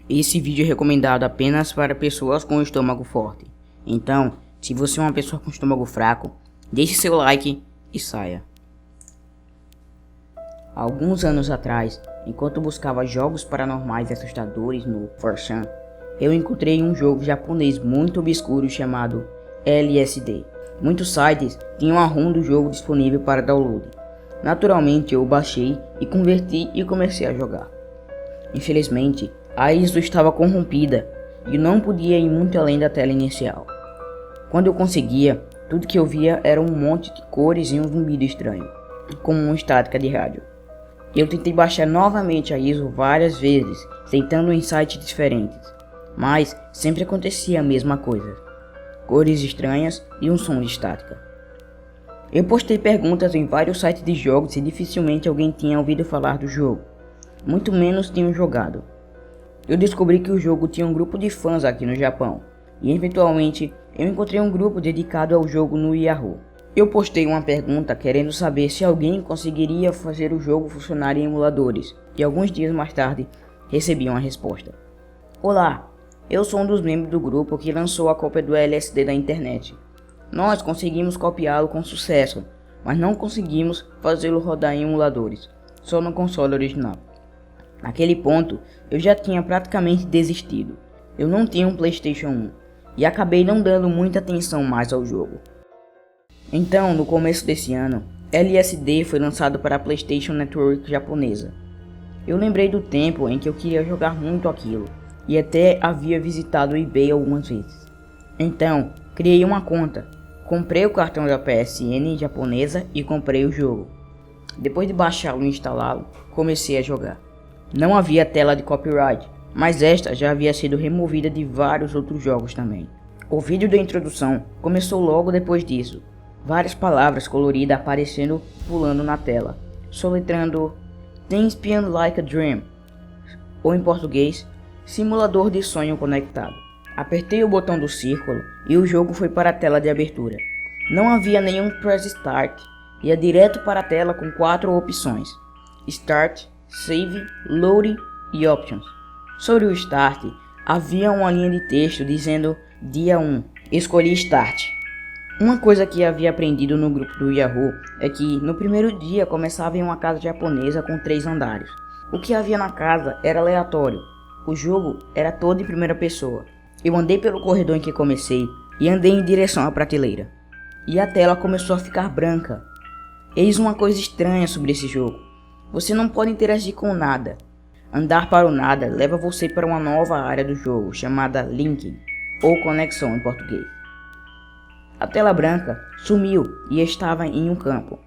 Esse vídeo é recomendado apenas para pessoas com estômago forte. Então, se você é uma pessoa com estômago fraco, deixe seu like e saia. Há alguns anos atrás, enquanto buscava jogos paranormais e assustadores no 4chan, eu encontrei um jogo japonês muito obscuro chamado LSD. Muitos sites tinham a ROM do jogo disponível para download. Naturalmente eu o baixei e converti e comecei a jogar. Infelizmente, a ISO estava corrompida e não podia ir muito além da tela inicial. Quando eu conseguia, tudo que eu via era um monte de cores e um zumbido estranho, como uma estática de rádio. Eu tentei baixar novamente a ISO várias vezes, tentando em sites diferentes, mas sempre acontecia a mesma coisa: cores estranhas e um som de estática. Eu postei perguntas em vários sites de jogos e dificilmente alguém tinha ouvido falar do jogo, muito menos tinham jogado. Eu descobri que o jogo tinha um grupo de fãs aqui no Japão, e eventualmente eu encontrei um grupo dedicado ao jogo no Yahoo. Eu postei uma pergunta querendo saber se alguém conseguiria fazer o jogo funcionar em emuladores, e alguns dias mais tarde recebi uma resposta. Olá, eu sou um dos membros do grupo que lançou a cópia do LSD da internet. Nós conseguimos copiá-lo com sucesso, mas não conseguimos fazê-lo rodar em emuladores, só no console original. Naquele ponto, eu já tinha praticamente desistido. Eu não tinha um PlayStation 1 e acabei não dando muita atenção mais ao jogo. Então, no começo desse ano, LSD foi lançado para a PlayStation Network japonesa. Eu lembrei do tempo em que eu queria jogar muito aquilo e até havia visitado o eBay algumas vezes. Então, criei uma conta, comprei o cartão da PSN japonesa e comprei o jogo. Depois de baixá-lo e instalá-lo, comecei a jogar. Não havia tela de copyright, mas esta já havia sido removida de vários outros jogos também. O vídeo da introdução começou logo depois disso. Várias palavras coloridas aparecendo pulando na tela, soletrando Things Beyond Like a Dream, ou em português, simulador de sonho conectado. Apertei o botão do círculo e o jogo foi para a tela de abertura. Não havia nenhum Press Start, ia direto para a tela com 4 opções: Start, Save, Loading e Options. Sobre o Start, havia uma linha de texto dizendo Dia 1. Escolhi Start. Uma coisa que havia aprendido no grupo do Yahoo é que no primeiro dia começava em uma casa japonesa com 3 andares. O que havia na casa era aleatório. O jogo era todo em primeira pessoa. Eu andei pelo corredor em que comecei e andei em direção à prateleira. E a tela começou a ficar branca. Eis uma coisa estranha sobre esse jogo. Você não pode interagir com nada. Andar para o nada leva você para uma nova área do jogo chamada Linking, ou conexão em português. A tela branca sumiu e estava em um campo.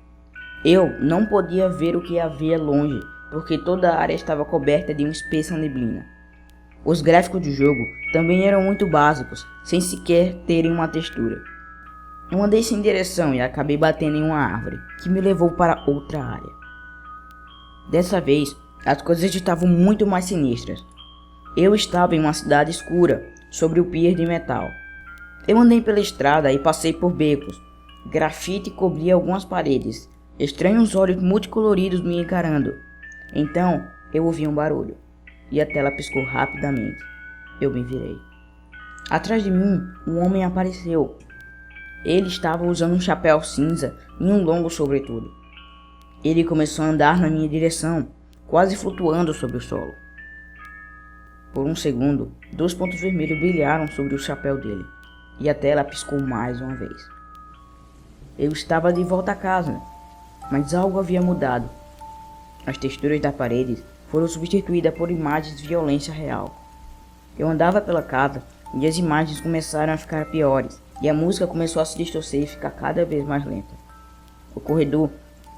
Eu não podia ver o que havia longe, porque toda a área estava coberta de uma espessa neblina. Os gráficos do jogo também eram muito básicos, sem sequer terem uma textura. Eu andei sem direção e acabei batendo em uma árvore, que me levou para outra área. Dessa vez, as coisas estavam muito mais sinistras. Eu estava em uma cidade escura, sobre o pier de metal. Eu andei pela estrada e passei por becos. Grafite cobria algumas paredes. Estranhos olhos multicoloridos me encarando. Então, eu ouvi um barulho. E a tela piscou rapidamente. Eu me virei. Atrás de mim, um homem apareceu. Ele estava usando um chapéu cinza e um longo sobretudo. Ele começou a andar na minha direção, quase flutuando sobre o solo. Por um segundo, 2 pontos vermelhos brilharam sobre o chapéu dele. E a tela piscou mais uma vez. Eu estava de volta a casa, mas algo havia mudado. As texturas das paredes foram substituídas por imagens de violência real. Eu andava pela casa e as imagens começaram a ficar piores, e a música começou a se distorcer e ficar cada vez mais lenta. O corredor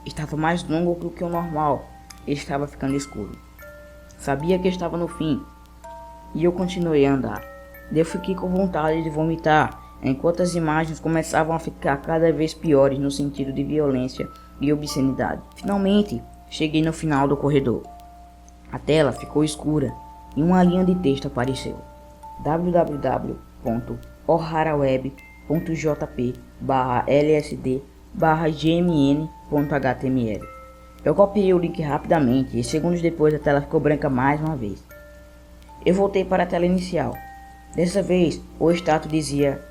estava mais longo do que o normal e estava ficando escuro. Sabia que estava no fim, e eu continuei a andar. Eu fiquei com vontade de vomitar, enquanto as imagens começavam a ficar cada vez piores no sentido de violência e obscenidade. Finalmente, cheguei no final do corredor. A tela ficou escura e uma linha de texto apareceu: Eu voltei para a tela inicial. Dessa vez, o status dizia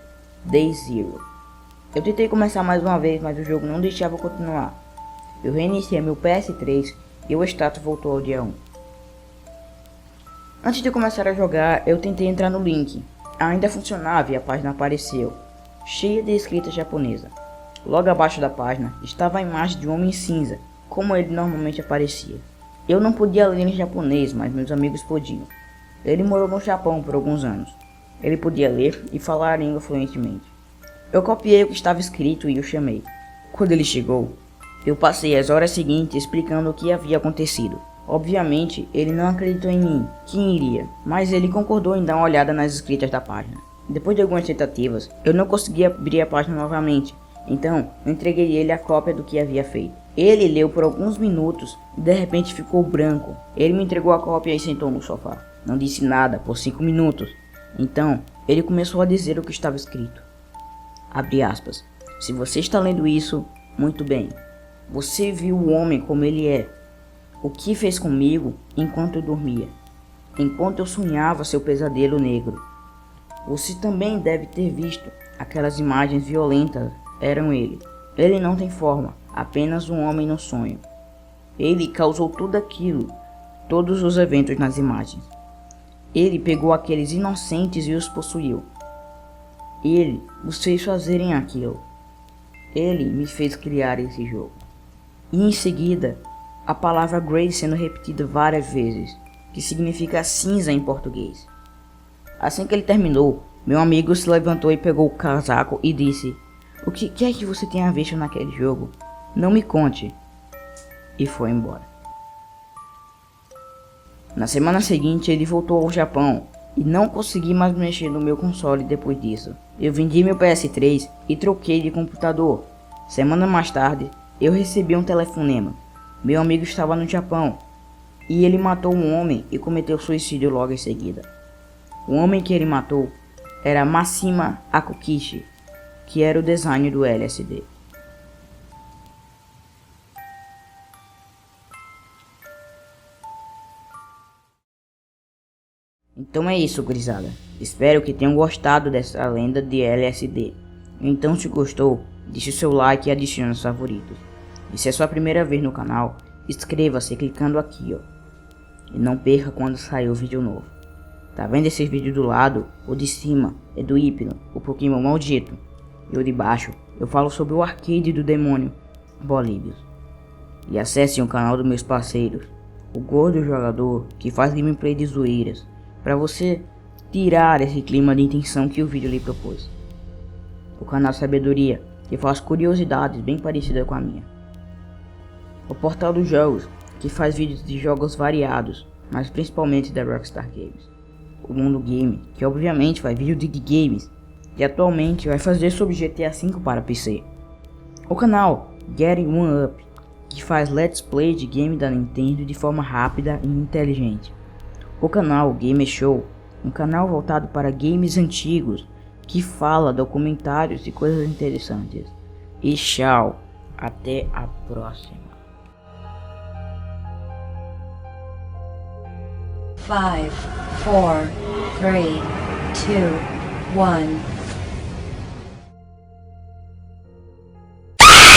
Day Zero. Eu tentei começar mais uma vez, mas o jogo não deixava eu continuar. Eu reiniciei meu PS3 e o status voltou ao dia 1. Antes de começar a jogar, eu tentei entrar no link. Ainda funcionava e a página apareceu, cheia de escrita japonesa. Logo abaixo da página estava a imagem de um homem cinza, como ele normalmente aparecia. Eu não podia ler em japonês, mas meus amigos podiam. Ele morou no Japão por alguns anos. Ele podia ler e falar a língua fluentemente. Eu copiei o que estava escrito e o chamei. Quando ele chegou, eu passei as horas seguintes explicando o que havia acontecido. Obviamente, ele não acreditou em mim, quem iria, mas ele concordou em dar uma olhada nas escritas da página. Depois de algumas tentativas, eu não conseguia abrir a página novamente, então eu entreguei ele a cópia do que havia feito. Ele leu por alguns minutos e de repente ficou branco. Ele me entregou a cópia e sentou no sofá. Não disse nada por 5 minutos. Então, ele começou a dizer o que estava escrito. Abre aspas. Se você está lendo isso, muito bem. Você viu o homem como ele é. O que fez comigo enquanto eu dormia. Enquanto eu sonhava seu pesadelo negro. Você também deve ter visto. Aquelas imagens violentas eram ele. Ele não tem forma, apenas um homem no sonho. Ele causou tudo aquilo, todos os eventos nas imagens. Ele pegou aqueles inocentes e os possuiu. Ele os fez fazerem aquilo. Ele me fez criar esse jogo. E em seguida, a palavra Grey sendo repetida várias vezes, que significa cinza em português. Assim que ele terminou, meu amigo se levantou e pegou o casaco e disse: "O que é que você tenha visto naquele jogo? Não me conte." E foi embora. Na semana seguinte ele voltou ao Japão e não consegui mais mexer no meu console depois disso. Eu vendi meu PS3 e troquei de computador. Semana mais tarde, eu recebi um telefonema. Meu amigo estava no Japão e ele matou um homem e cometeu suicídio logo em seguida. O homem que ele matou era Mashima Akukishi, que era o designer do LSD. Então é isso, gurizada. Espero que tenham gostado dessa lenda de LSD. Então, se gostou, deixe seu like e adicione os favoritos. E se é sua primeira vez no canal, inscreva-se clicando aqui, ó. E não perca quando sair o vídeo novo. Tá vendo esses vídeos do lado? O de cima é do Hypno, o Pokémon maldito. E o de baixo eu falo sobre o arcade do demônio Bolívios. E acessem o canal dos meus parceiros, o Gordo Jogador, que faz gameplay de zoeiras, para você tirar esse clima de intenção que o vídeo lhe propôs. O canal Sabedoria, que faz curiosidades bem parecidas com a minha. O Portal dos Jogos, que faz vídeos de jogos variados, mas principalmente da Rockstar Games. O Mundo Game, que obviamente faz vídeo de games, e atualmente vai fazer sobre GTA V para PC. O canal Getting One Up, que faz let's play de game da Nintendo de forma rápida e inteligente. O canal Gamer Show, um canal voltado para games antigos, que fala documentários e coisas interessantes. E tchau, até a próxima. 5, 4, 3, 2, 1